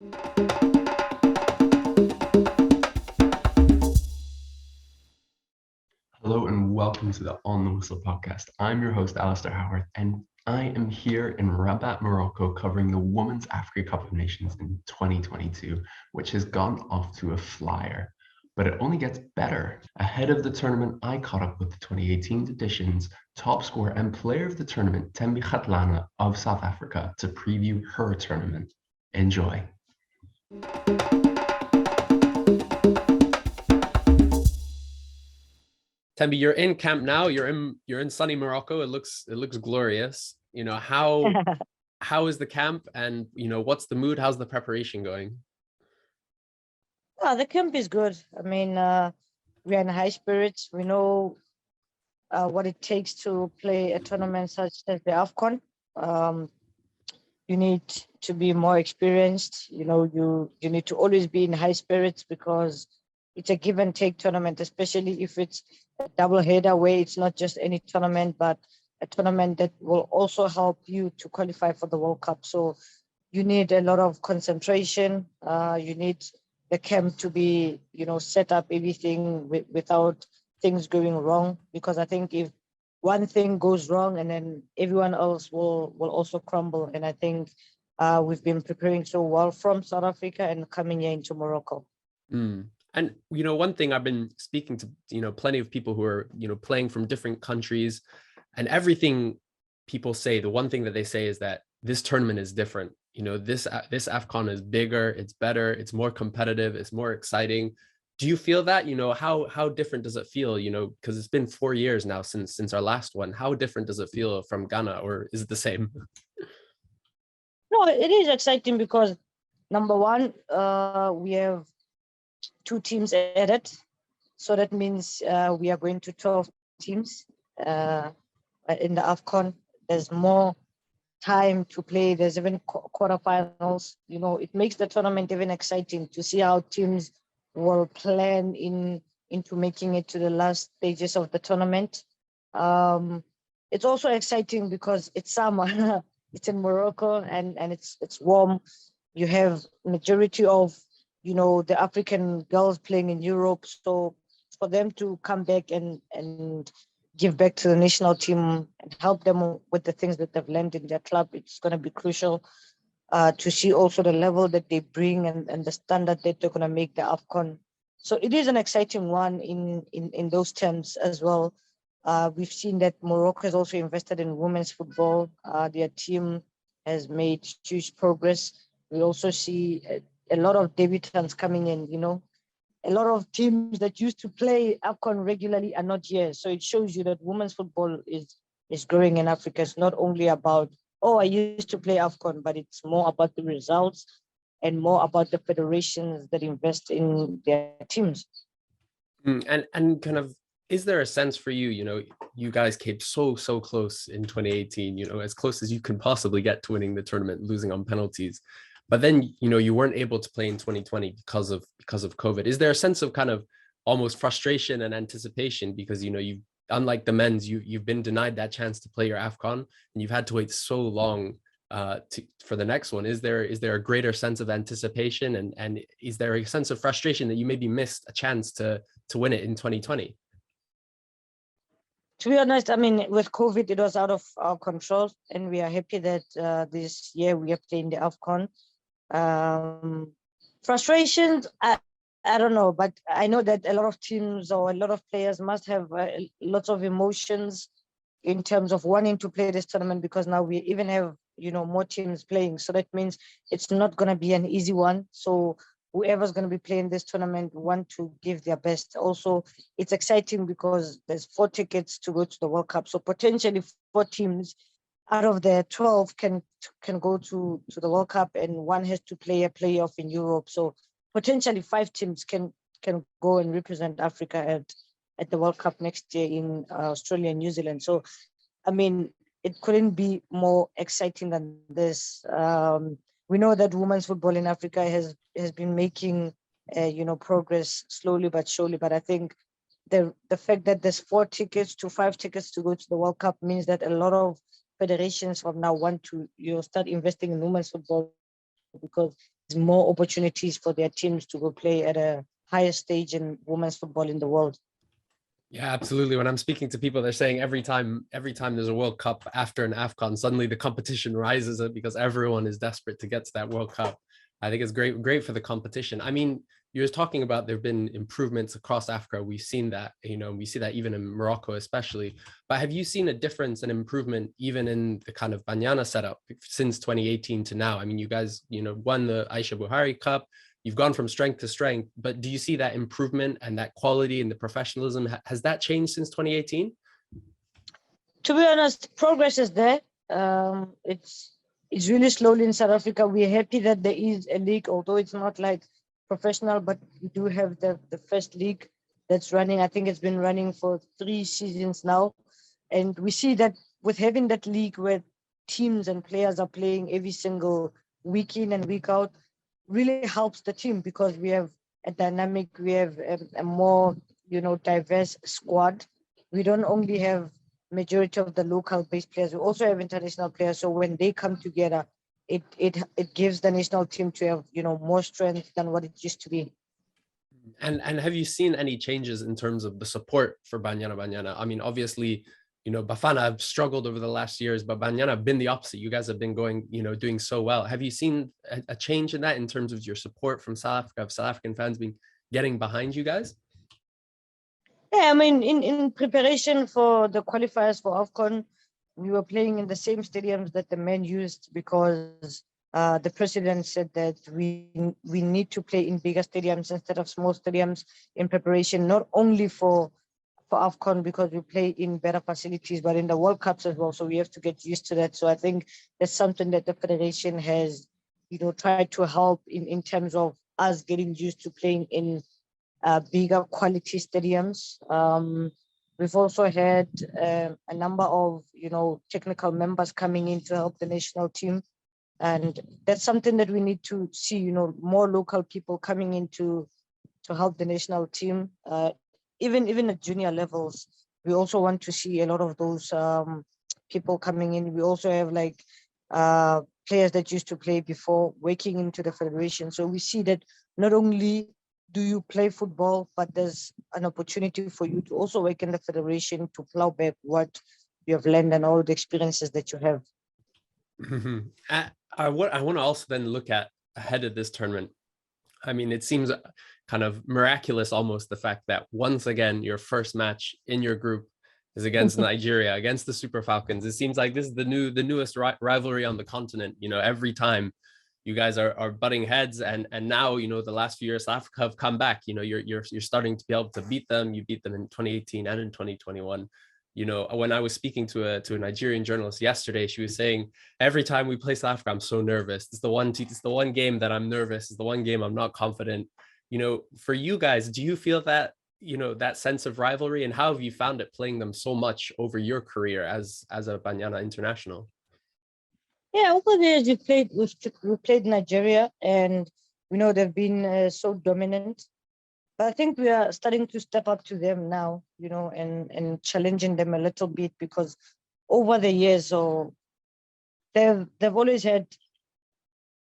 Hello and welcome to the On the Whistle podcast. I'm your host, Alasdair Howorth, and I am here in Rabat, Morocco, covering the Women's Africa Cup of Nations in 2022, which has gone off to a flyer. But it only gets better. Ahead of the tournament, I caught up with the 2018 edition's top scorer and player of the tournament, Thembi Kgatlana of South Africa, to preview her tournament. Enjoy. Thembi, you're in camp now. You're in sunny Morocco. It looks glorious. How is the camp, and what's the mood? How's the preparation going? The camp is good. I mean, we're in high spirits. We know what it takes to play a tournament such as the AFCON. You need to be more experienced. You need to always be in high spirits because it's a give and take tournament, especially if it's a double header where it's not just any tournament, but a tournament that will also help you to qualify for the World Cup. So you need a lot of concentration. You need the camp to be, set up everything without things going wrong. Because I think if one thing goes wrong and then everyone else will also crumble. And I think we've been preparing so well from South Africa and coming here into Morocco. And one thing, I've been speaking to plenty of people who are playing from different countries, and everything people say, the one thing that they say is that this tournament is different. This AFCON is bigger, it's better, it's more competitive, it's more exciting. Do you feel that? How different does it feel? Because it's been 4 years now since our last one. How different does it feel from Ghana, or is it the same? No, it is exciting because number one, we have 2 teams added. So that means we are going to 12 teams in the AFCON. There's more time to play. There's even quarterfinals. It makes the tournament even exciting to see how teams will plan into making it to the last stages of the tournament. It's also exciting because it's summer. It's in Morocco and it's warm. You have majority of the African girls playing in Europe. So for them to come back and give back to the national team and help them with the things that they've learned in their club, it's going to be crucial to see also the level that they bring and the standard that they're going to make the AFCON. So it is an exciting one in those terms as well. We've seen that Morocco has also invested in women's football. Their team has made huge progress. We also see a lot of debutants coming in, a lot of teams that used to play AFCON regularly are not here. So it shows you that women's football is growing in Africa. It's not only about, I used to play AFCON, but it's more about the results and more about the federations that invest in their teams. And kind of, is there a sense for you, you guys came so close in 2018, as close as you can possibly get to winning the tournament, losing on penalties. But then, you weren't able to play in 2020 because of COVID. Is there a sense of kind of almost frustration and anticipation because, you've, unlike the men's, you've been denied that chance to play your AFCON and you've had to wait so long for the next one? Is there a greater sense of anticipation and is there a sense of frustration that you maybe missed a chance to win it in 2020? To be honest, I mean, with COVID, it was out of our control, and we are happy that this year we are playing the AFCON. Frustrations, I don't know, but I know that a lot of teams or a lot of players must have lots of emotions in terms of wanting to play this tournament because now we even have, more teams playing. So that means it's not going to be an easy one. So whoever's going to be playing this tournament want to give their best. Also, it's exciting because there's 4 tickets to go to the World Cup. So potentially 4 teams out of the 12 can go to the World Cup and one has to play a playoff in Europe. So potentially 5 teams can go and represent Africa at the World Cup next year in Australia and New Zealand. So, I mean, it couldn't be more exciting than this. We know that women's football in Africa has been making, progress slowly but surely. But I think the fact that there's 4 tickets to 5 tickets to go to the World Cup means that a lot of federations from now want to start investing in women's football because more opportunities for their teams to go play at a higher stage in women's football in the world. Yeah, absolutely. When I'm speaking to people, they're saying every time there's a World Cup after an AFCON, suddenly the competition rises because everyone is desperate to get to that World Cup. I think it's great for the competition. I mean, you were talking about there have been improvements across Africa. We've seen that, we see that even in Morocco, especially. But have you seen a difference and improvement even in the kind of Bayana setup since 2018 to now? I mean, you guys, won the Aisha Buhari Cup. You've gone from strength to strength, but do you see that improvement and that quality and the professionalism? Has that changed since 2018? To be honest, progress is there. It's really slowly in South Africa. We're happy that there is a league, although it's not like professional, but we do have the first league that's running. I think it's been running for 3 seasons now. And we see that with having that league where teams and players are playing every single week in and week out, really helps the team because we have a dynamic, we have a more, diverse squad. We don't only have majority of the local based players, we also have international players. So when they come together, it gives the national team to have, more strength than what it used to be. And have you seen any changes in terms of the support for Bayana Bayana? I mean, obviously, Bafana have struggled over the last years, but Bayana have been the opposite. You guys have been going, doing so well. Have you seen a change in that in terms of your support from South Africa, of South African fans getting behind you guys? Yeah, I mean, in preparation for the qualifiers for AFCON, we were playing in the same stadiums that the men used because the president said that we need to play in bigger stadiums instead of small stadiums in preparation, not only for AFCON because we play in better facilities, but in the World Cups as well. So we have to get used to that. So I think that's something that the federation has, tried to help in terms of us getting used to playing in bigger quality stadiums. We've also had a number of, technical members coming in to help the national team. And that's something that we need to see, more local people coming in to help the national team. Even at junior levels, we also want to see a lot of those people coming in. We also have players that used to play before working into the federation. So we see that not only do you play football, but there's an opportunity for you to also work in the federation to plow back what you have learned and all the experiences that you have. I want to also then look at ahead of this tournament. I mean, it seems kind of miraculous almost the fact that once again, your first match in your group is against Nigeria, against the Super Falcons. It seems like this is the newest rivalry on the continent. Every time you guys are butting heads, and now, the last few years, South Africa have come back. You're starting to be able to beat them. You beat them in 2018 and in 2021. When I was speaking to a Nigerian journalist yesterday, she was saying, every time we play South Africa, I'm so nervous. It's the one game that I'm nervous. It's the one game I'm not confident. For you guys, do you feel that, that sense of rivalry, and how have you found it playing them so much over your career as a Bayana international? Yeah, over the years we played Nigeria, and they've been so dominant. But I think we are starting to step up to them now, and challenging them a little bit, because over the years, they've always had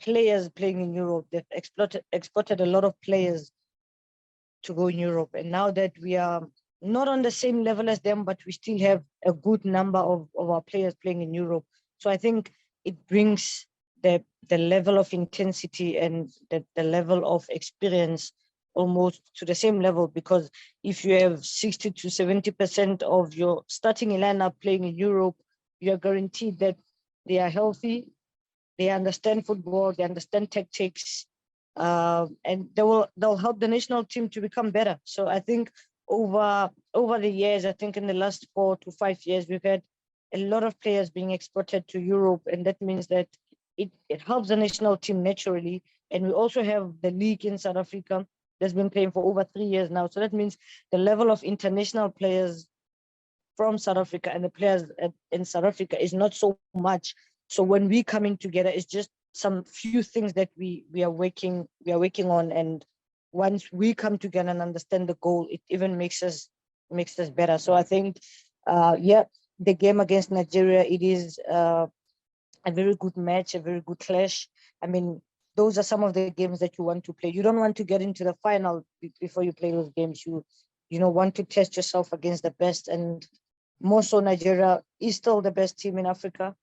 players playing in Europe. They've exported a lot of players to go in Europe. And now that we are not on the same level as them, but we still have a good number of our players playing in Europe. So I think it brings the level of intensity and the level of experience almost to the same level, because if you have 60 to 70% of your starting lineup playing in Europe, you are guaranteed that they are healthy, they understand football, they understand tactics, and they'll help the national team to become better. So I think over the years, I think in the last 4 to 5 years, we've had a lot of players being exported to Europe, and that means that it helps the national team naturally. And we also have the league in South Africa that's been playing for over 3 years now. So that means the level of international players from South Africa and the players in South Africa is not so much. So when we coming together, it's just some few things that we are working on. And once we come together and understand the goal, it even makes us better. So I think, the game against Nigeria, it is a very good match, a very good clash. I mean, those are some of the games that you want to play. You don't want to get into the final before you play those games. You want to test yourself against the best, and more so Nigeria is still the best team in Africa.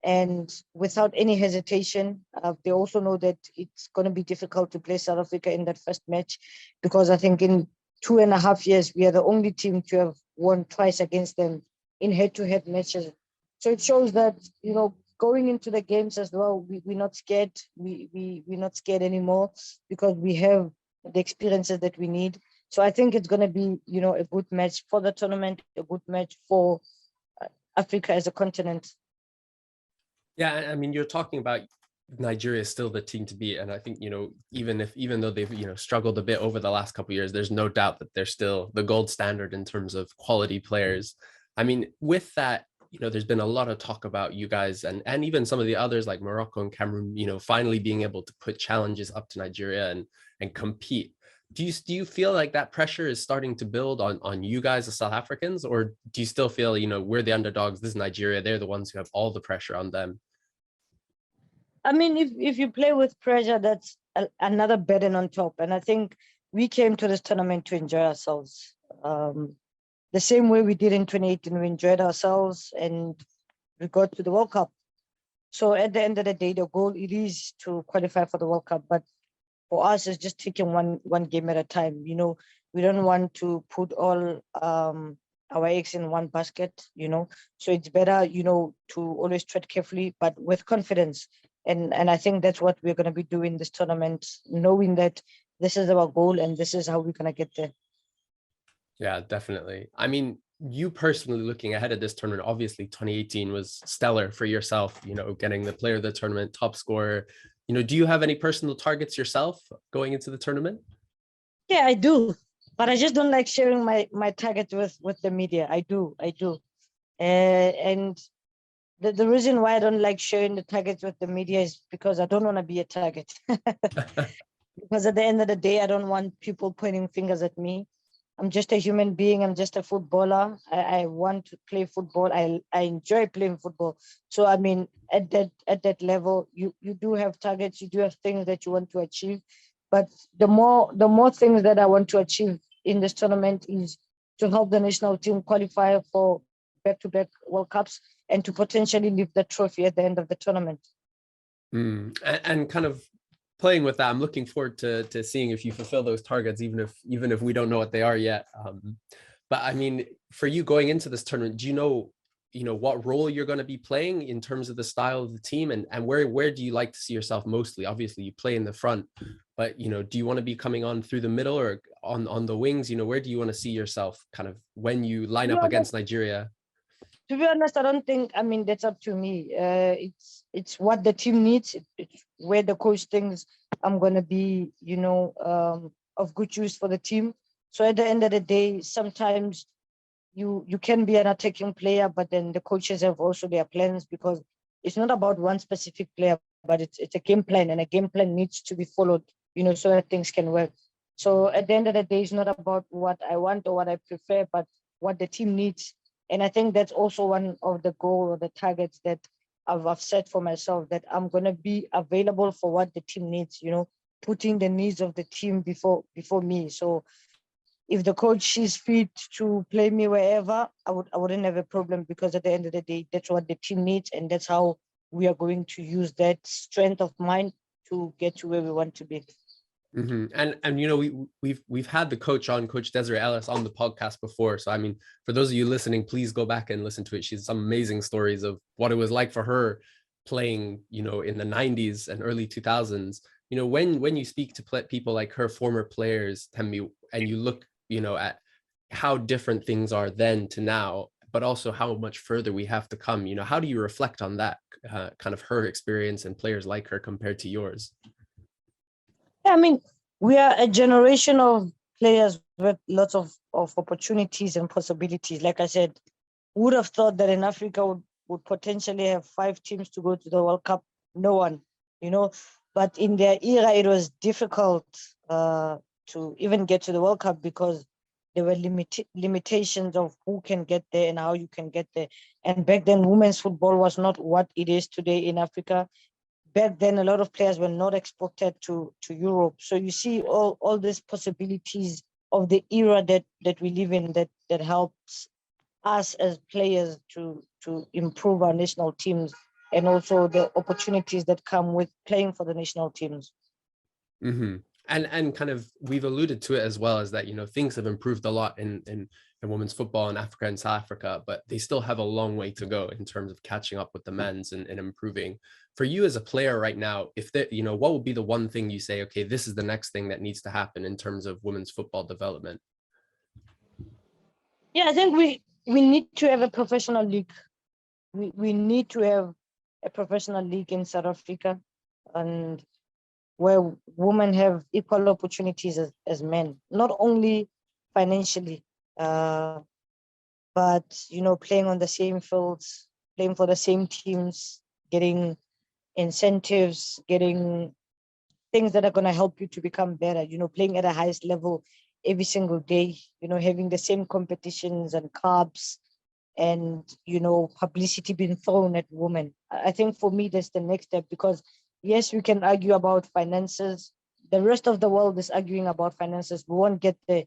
And without any hesitation, they also know that it's going to be difficult to play South Africa in that first match, because I think in 2.5 years, we are the only team to have won twice against them in head-to-head matches. So it shows that, going into the games as well, we're not scared. We're not scared anymore, because we have the experiences that we need. So I think it's going to be, a good match for the tournament, a good match for Africa as a continent. Yeah, I mean, you're talking about Nigeria is still the team to beat, and I think even though they've struggled a bit over the last couple of years, there's no doubt that they're still the gold standard in terms of quality players. I mean, with that, there's been a lot of talk about you guys and even some of the others like Morocco and Cameroon, finally being able to put challenges up to Nigeria and compete. Do you feel like that pressure is starting to build on you guys as South Africans, or do you still feel, we're the underdogs, this is Nigeria, they're the ones who have all the pressure on them? I mean, if you play with pressure, that's another burden on top. And I think we came to this tournament to enjoy ourselves. The same way we did in 2018, we enjoyed ourselves and we got to the World Cup. So at the end of the day, the goal it is to qualify for the World Cup. But for us, it's just taking one game at a time. We don't want to put all our eggs in one basket, So it's better, to always tread carefully, but with confidence. And I think that's what we're going to be doing this tournament, knowing that this is our goal and this is how we're going to get there. Yeah, definitely. I mean, you personally looking ahead at this tournament, obviously 2018 was stellar for yourself, getting the player of the tournament, top scorer. Do you have any personal targets yourself going into the tournament? Yeah, I do. But I just don't like sharing my target with the media. I do. And the reason why I don't like sharing the targets with the media is because I don't want to be a target. Because at the end of the day, I don't want people pointing fingers at me. I'm just a human being. I'm just a footballer. I want to play football. I enjoy playing football. So, I mean, at that level, you do have targets. You do have things that you want to achieve. But the more things that I want to achieve in this tournament is to help the national team qualify for back-to-back World Cups and to potentially lift the trophy at the end of the tournament. And kind of playing with that, I'm looking forward to seeing if you fulfill those targets, even if we don't know what they are yet. But I mean, for you going into this tournament, do you know what role you're going to be playing in terms of the style of the team, and where do you like to see yourself mostly? Obviously, you play in the front, but do you want to be coming on through the middle or on the wings? Where do you want to see yourself kind of when you line up against Nigeria? To be honest, I don't think, that's up to me. It's what the team needs. It's where the coach thinks I'm going to be, of good use for the team. So at the end of the day, sometimes you can be an attacking player, but then the coaches have also their plans, because it's not about one specific player, but it's a game plan, and a game plan needs to be followed, so that things can work. So at the end of the day, it's not about what I want or what I prefer, but what the team needs. And I think that's also one of the goals or the targets that I've set for myself, that I'm going to be available for what the team needs, putting the needs of the team before me. So if the coach is fit to play me wherever, I wouldn't have a problem, because at the end of the day, that's what the team needs. And that's how we are going to use that strength of mine to get to where we want to be. And we've had the coach Desiree Ellis on the podcast before. So I mean, for those of you listening, please go back and listen to it. She has some amazing stories of what it was like for her playing, in the 90s and early 2000s. When you speak to people like her, former players, Thembi, and you look, at how different things are then to now, but also how much further we have to come. How do you reflect on that kind of her experience and players like her compared to yours? I mean, we are a generation of players with lots of opportunities and possibilities. Like I said, would have thought that in Africa would potentially have 5 teams to go to the World Cup. No one, But in their era, it was difficult to even get to the World Cup, because there were limitations of who can get there and how you can get there. And back then, women's football was not what it is today in Africa. back then a lot of players were not exported to Europe. So you see all these possibilities of the era that we live in that helps us as players to improve our national teams, and also the opportunities that come with playing for the national teams. Mm-hmm. And kind of we've alluded to it as well, as that, things have improved a lot in women's football in Africa and South Africa, but they still have a long way to go in terms of catching up with the men's and improving. For you as a player right now, if that, what would be the one thing you say, okay, this is the next thing that needs to happen in terms of women's football development? Yeah, I think we need to have a professional league. We need to have a professional league in South Africa, and where women have equal opportunities as men, not only financially, but playing on the same fields, playing for the same teams, getting incentives, getting things that are going to help you to become better, playing at the highest level every single day, having the same competitions and cups, and publicity being thrown at women. I think for me that's the next step, because yes, we can argue about finances. The rest of the world is arguing about finances. We won't get there.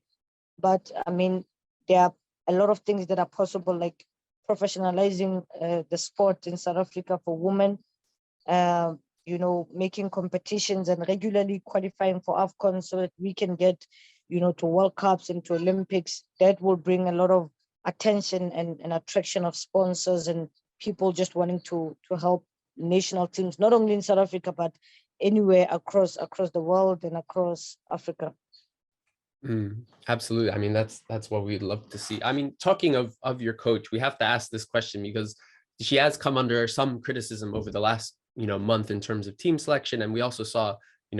But I mean, there are a lot of things that are possible, like professionalizing the sport in South Africa for women, making competitions and regularly qualifying for AFCON so that we can get, to World Cups and to Olympics. That will bring a lot of attention and attraction of sponsors and people just wanting to help national teams, not only in South Africa, but anywhere across the world and across Africa. Absolutely. I mean, that's what we'd love to see. I mean, talking of your coach, we have to ask this question because she has come under some criticism over the last month in terms of team selection, and we also saw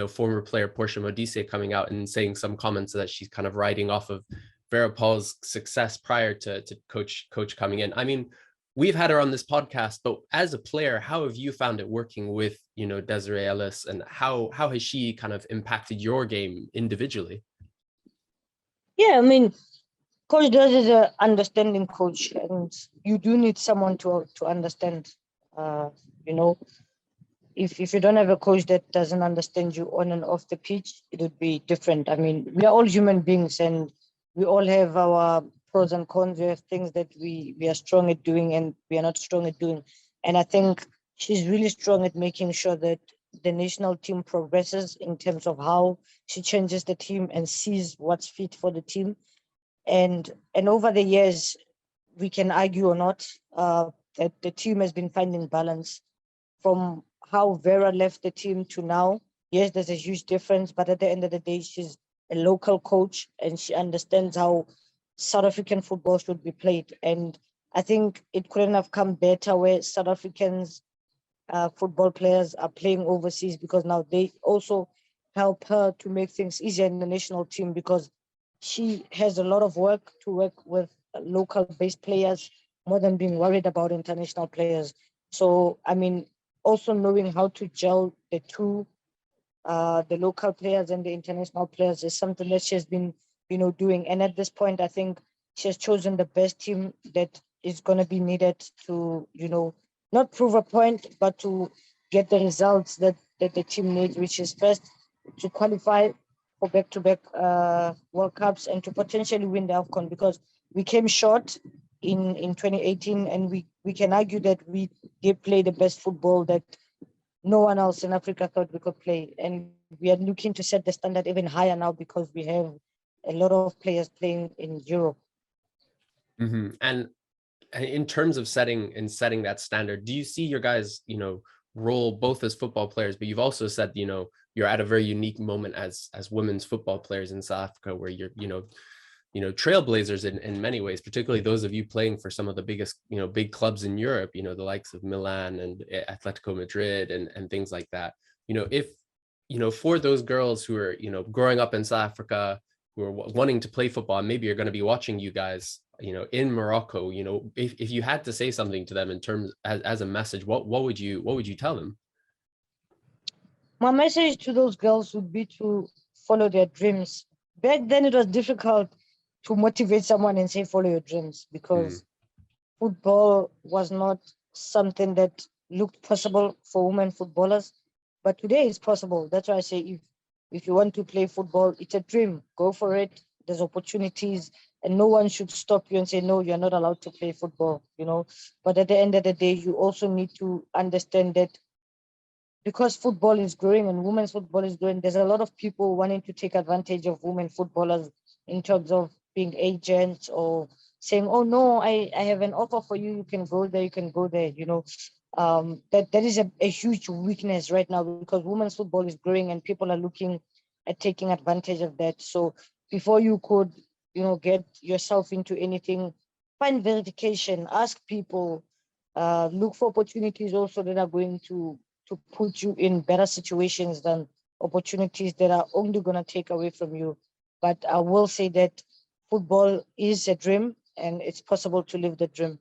former player Portia Modise coming out and saying some comments that she's kind of riding off of Vera Paul's success prior to coach coming in. I mean, we've had her on this podcast, but as a player, how have you found it working with Desiree Ellis, and how has she kind of impacted your game individually? Yeah, I mean, Coach Des is an understanding coach, and you do need someone to understand. If you don't have a coach that doesn't understand you on and off the pitch, it would be different. I mean, we are all human beings, and we all have our pros and cons. We have things that we are strong at doing and we are not strong at doing. And I think she's really strong at making sure that the national team progresses in terms of how she changes the team and sees what's fit for the team. And over the years, we can argue or not that the team has been finding balance from how Vera left the team to now. Yes, there's a huge difference, but at the end of the day, she's a local coach and she understands how South African football should be played. And I think it couldn't have come better where South Africans football players are playing overseas, because now they also help her to make things easier in the national team, because she has a lot of work to work with local based players more than being worried about international players. So, I mean, also knowing how to gel the two, the local players and the international players, is something that she has been, doing. And at this point, I think she has chosen the best team that is going to be needed to, not prove a point, but to get the results that the team needs, which is first to qualify for back-to-back World Cups and to potentially win the AFCON, because we came short in 2018, and we can argue that we did play the best football that no one else in Africa thought we could play. And we are looking to set the standard even higher now, because we have a lot of players playing in Europe. Mm-hmm. And in terms of setting that standard, do you see your guys, role both as football players, but you've also said, you're at a very unique moment as women's football players in South Africa, where you're, trailblazers in many ways, particularly those of you playing for some of the biggest, big clubs in Europe, the likes of Milan and Atletico Madrid and things like that. If, for those girls who are, growing up in South Africa, who are wanting to play football, and maybe you're going to be watching you guys, in Morocco, if you had to say something to them in terms as a message, what would you tell them? My message to those girls would be to follow their dreams. Back then, it was difficult to motivate someone and say, follow your dreams, because football was not something that looked possible for women footballers. But today it's possible. That's why I say if you want to play football, it's a dream. Go for it. There's opportunities, and no one should stop you and say, no, you're not allowed to play football, But at the end of the day, you also need to understand that because football is growing and women's football is growing, there's a lot of people wanting to take advantage of women footballers in terms of being agents or saying, oh no, I have an offer for you, you can go there, that is a huge weakness right now because women's football is growing and people are looking at taking advantage of that. So before you could, get yourself into anything, find verification, ask people, look for opportunities also that are going to put you in better situations than opportunities that are only going to take away from you. But I will say that football is a dream and it's possible to live the dream.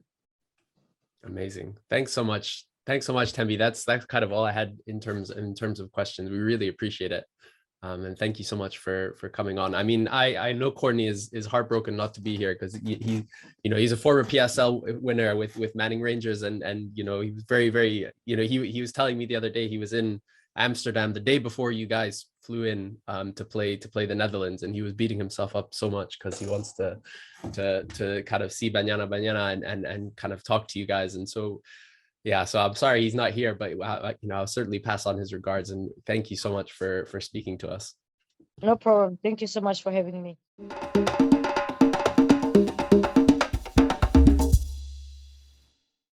Amazing. Thanks so much. Thanks so much, Thembi. That's kind of all I had in terms of questions. We really appreciate it. And thank you so much for coming on. I mean, I know Courtney is heartbroken not to be here because he's a former PSL winner with Manning Rangers and he was very, very, he was telling me the other day he was in Amsterdam the day before you guys flew in to play the Netherlands, and he was beating himself up so much because he wants to kind of see Bayana and kind of talk to you guys. And so yeah, so I'm sorry he's not here, but I'll certainly pass on his regards and thank you so much for speaking to us. No problem. Thank you so much for having me.